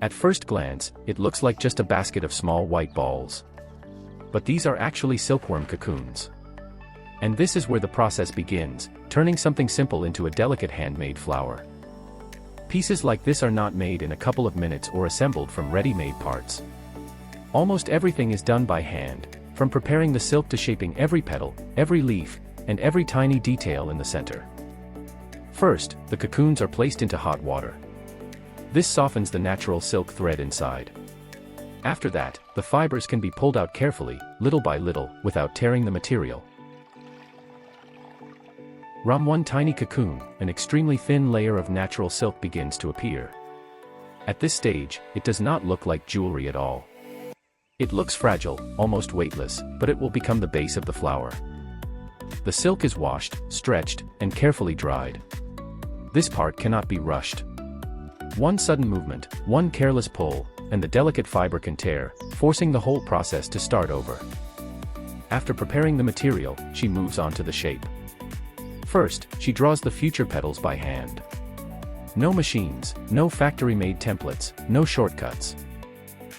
At first glance, it looks like just a basket of small white balls. But these are actually silkworm cocoons. And this is where the process begins, turning something simple into a delicate handmade flower. Pieces like this are not made in a couple of minutes or assembled from ready-made parts. Almost everything is done by hand, from preparing the silk to shaping every petal, every leaf, and every tiny detail in the center. First, the cocoons are placed into hot water. This softens the natural silk thread inside. After that, the fibers can be pulled out carefully, little by little, without tearing the material. From one tiny cocoon, an extremely thin layer of natural silk begins to appear. At this stage, it does not look like jewelry at all. It looks fragile, almost weightless, but it will become the base of the flower. The silk is washed, stretched, and carefully dried. This part cannot be rushed. One sudden movement, one careless pull, and the delicate fiber can tear, forcing the whole process to start over. After preparing the material, she moves on to the shape. First, she draws the future petals by hand. No machines, no factory-made templates, no shortcuts.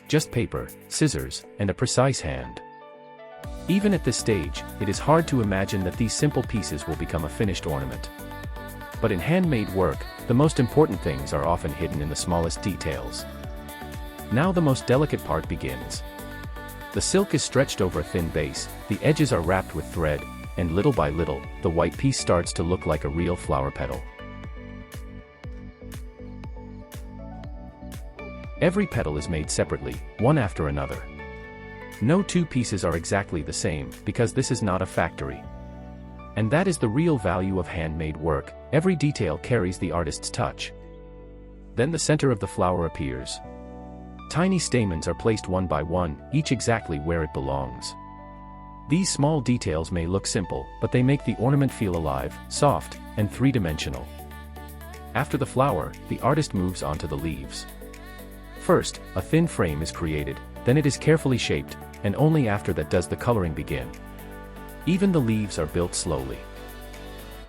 Just paper, scissors, and a precise hand. Even at this stage, it is hard to imagine that these simple pieces will become a finished ornament. But in handmade work, the most important things are often hidden in the smallest details. Now the most delicate part begins. The silk is stretched over a thin base, the edges are wrapped with thread, and little by little, the white piece starts to look like a real flower petal. Every petal is made separately, one after another. No two pieces are exactly the same, because this is not a factory. And that is the real value of handmade work, every detail carries the artist's touch. Then the center of the flower appears. Tiny stamens are placed one by one, each exactly where it belongs. These small details may look simple, but they make the ornament feel alive, soft, and three-dimensional. After the flower, the artist moves on to the leaves. First, a thin frame is created, then it is carefully shaped, and only after that does the coloring begin. Even the leaves are built slowly.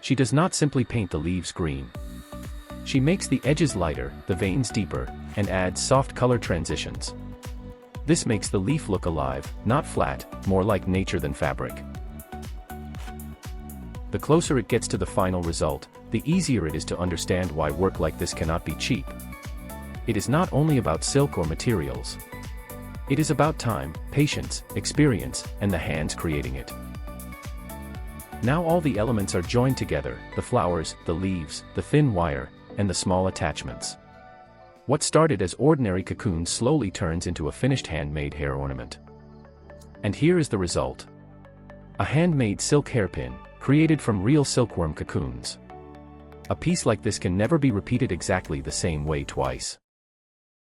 She does not simply paint the leaves green. She makes the edges lighter, the veins deeper, and adds soft color transitions. This makes the leaf look alive, not flat, more like nature than fabric. The closer it gets to the final result, the easier it is to understand why work like this cannot be cheap. It is not only about silk or materials. It is about time, patience, experience, and the hands creating it. Now all the elements are joined together, the flowers, the leaves, the thin wire, and the small attachments. What started as ordinary cocoons slowly turns into a finished handmade hair ornament. And here is the result. A handmade silk hairpin, created from real silkworm cocoons. A piece like this can never be repeated exactly the same way twice.